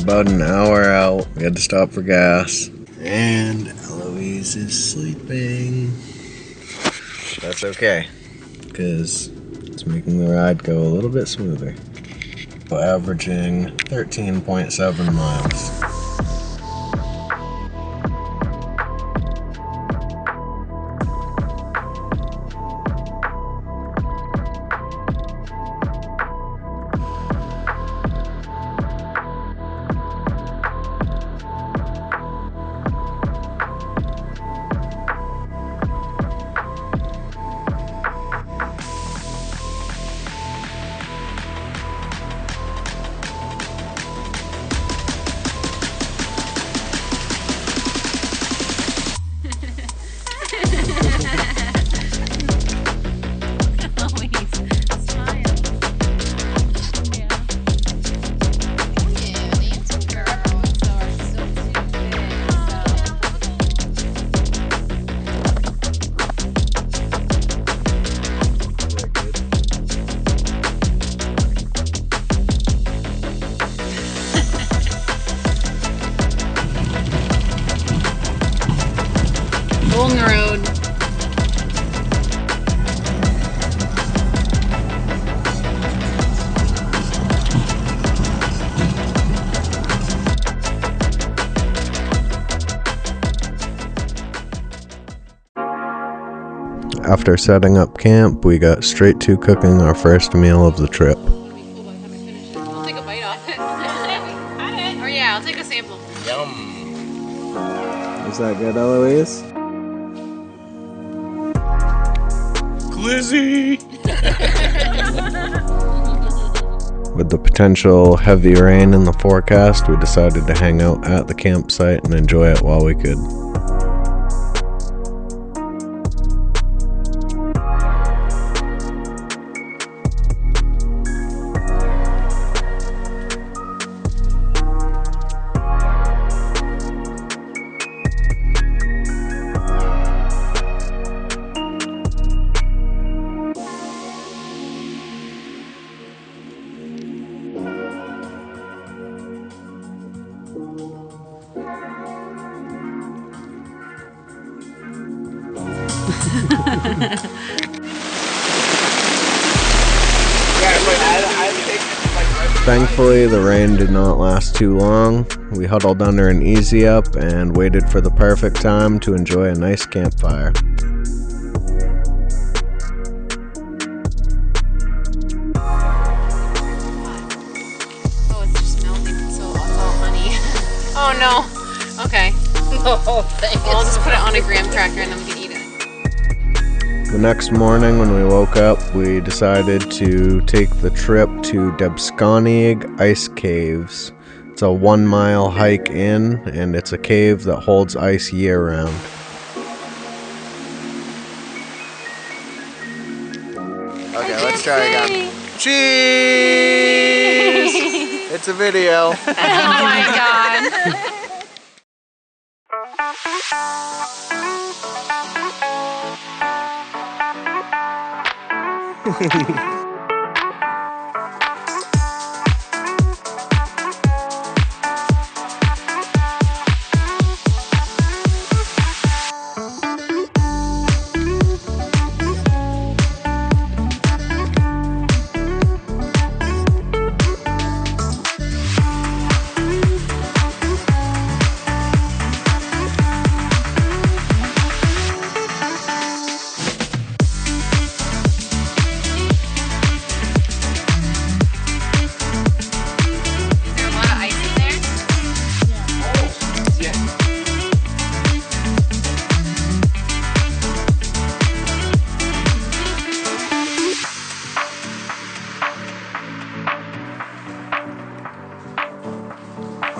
about an hour out. We had to stop for gas. And Eloise is sleeping. That's okay, because it's making the ride go a little bit smoother. We're averaging 13.7 miles. On the road. After setting up camp, we got straight to cooking our first meal of the trip. I'll take a bite off it. Oh yeah, I'll take a sample. Yum. Is that good, Eloise? Glizzy! With the potential heavy rain in the forecast, we decided to hang out at the campsite and enjoy it while we could. Thankfully, the rain did not last too long. We huddled under an easy up and waited for the perfect time to enjoy a nice campfire. Oh, it's just melting, so it's all honey. Oh no. Okay. Oh, thanks. Well, I'll just put it on a graham cracker and then we can eat it. The next morning when we woke up, we decided to take the trip to Debsconeag Ice Caves. It's a 1-mile hike in, and it's a cave that holds ice year-round. Okay, let's try again. Cheese! It's a video. Oh my god.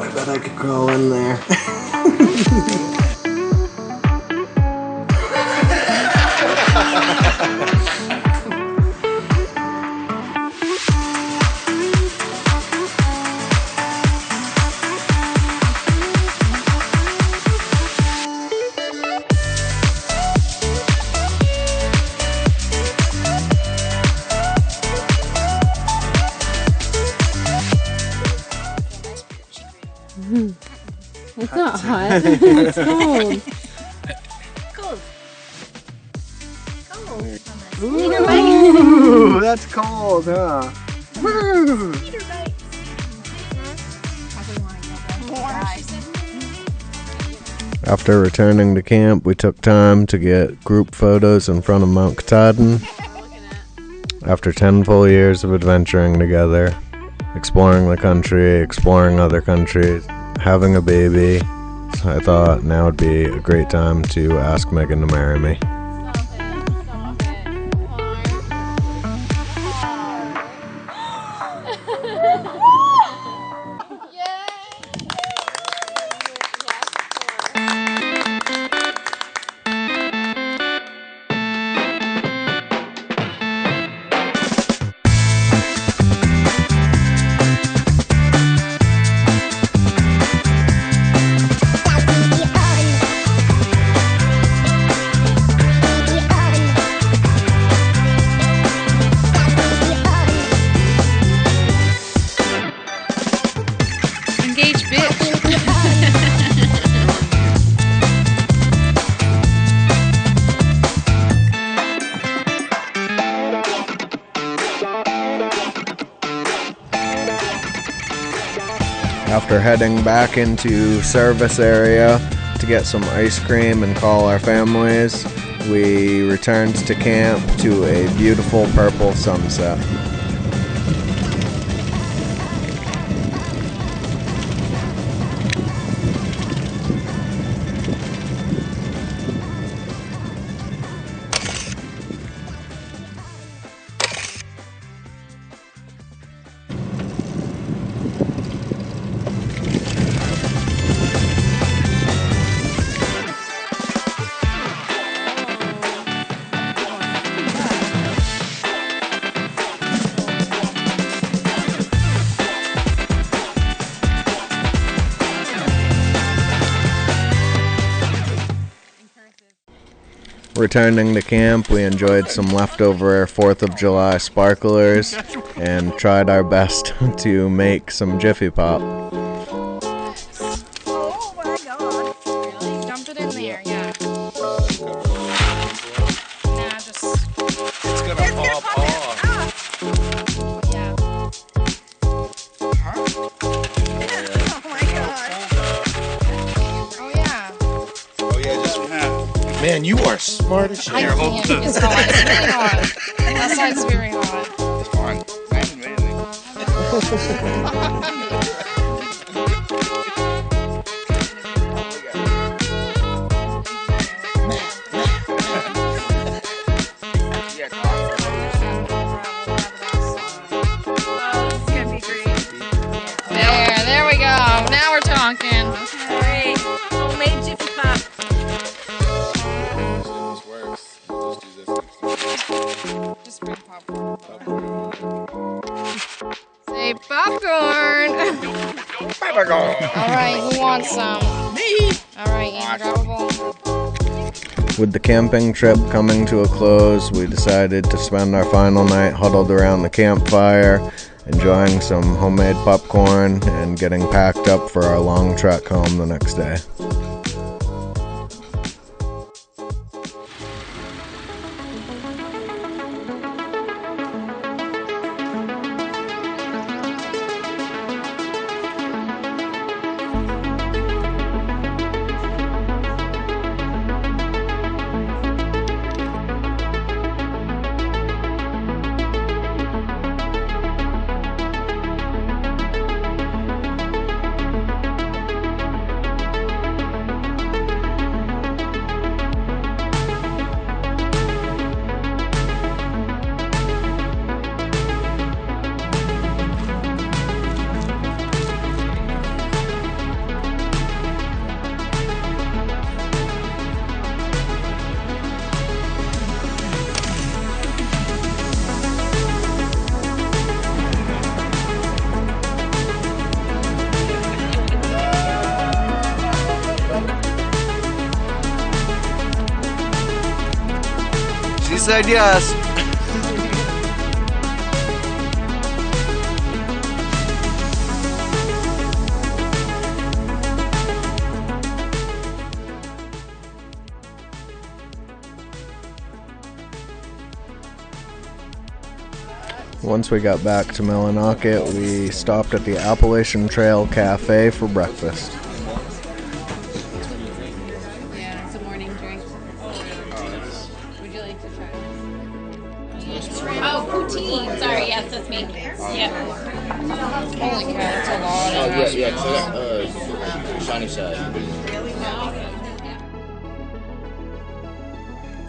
I bet I could crawl in there. It's not hot. It's cold. Cold. Cold. Ooh, that's cold, huh? Woo! Peter bites. After returning to camp, we took time to get group photos in front of Mount Katahdin. After 10 full years of adventuring together, exploring the country, exploring other countries, having a baby, I thought now would be a great time to ask Megan to marry me. Engage, bitch. After heading back into service area to get some ice cream and call our families, we returned to camp to a beautiful purple sunset. Returning to camp, we enjoyed some leftover 4th of July sparklers and tried our best to make some Jiffy Pop. Oh my god. Really? Dump it in there, yeah. Nah, just, It's gonna pop off. yeah. Oh my god. Oh, yeah. Oh yeah, just man, you are smart as shit. I can't. It's hot. It's really hot. Outside's very hot. It's fine. I haven't made anything. This is gonna be great. There we go. Now we're talking. Great. Homemade Jiffy Pop. This works. Just use this next time. Just bring popcorn. Say popcorn. All right, who wants some? Me. All right, Ian, grab a bowl. With the camping trip coming to a close, we decided to spend our final night huddled around the campfire, enjoying some homemade popcorn and getting packed up for our long trek home the next day. She said yes. Once we got back to Millinocket, we stopped at the Appalachian Trail Cafe for breakfast. Yeah, it's a morning drink. Would you like to try this? Oh, poutine. Sorry, yes, that's me. Yep. Holy cow, that's a lot of hash browns. Shiny side.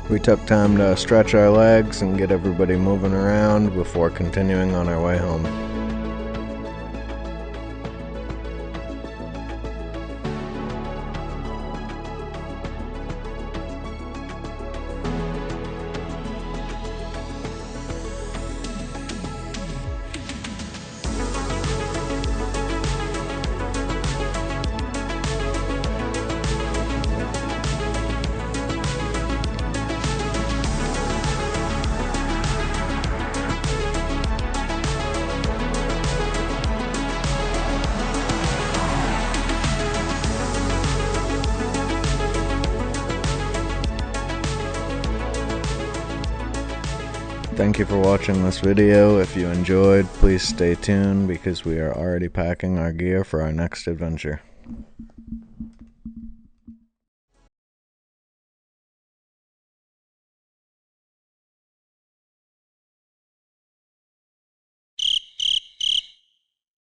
We took time to stretch our legs and get everybody moving around before continuing on our way home. Thank you for watching this video. If you enjoyed, please stay tuned because we are already packing our gear for our next adventure.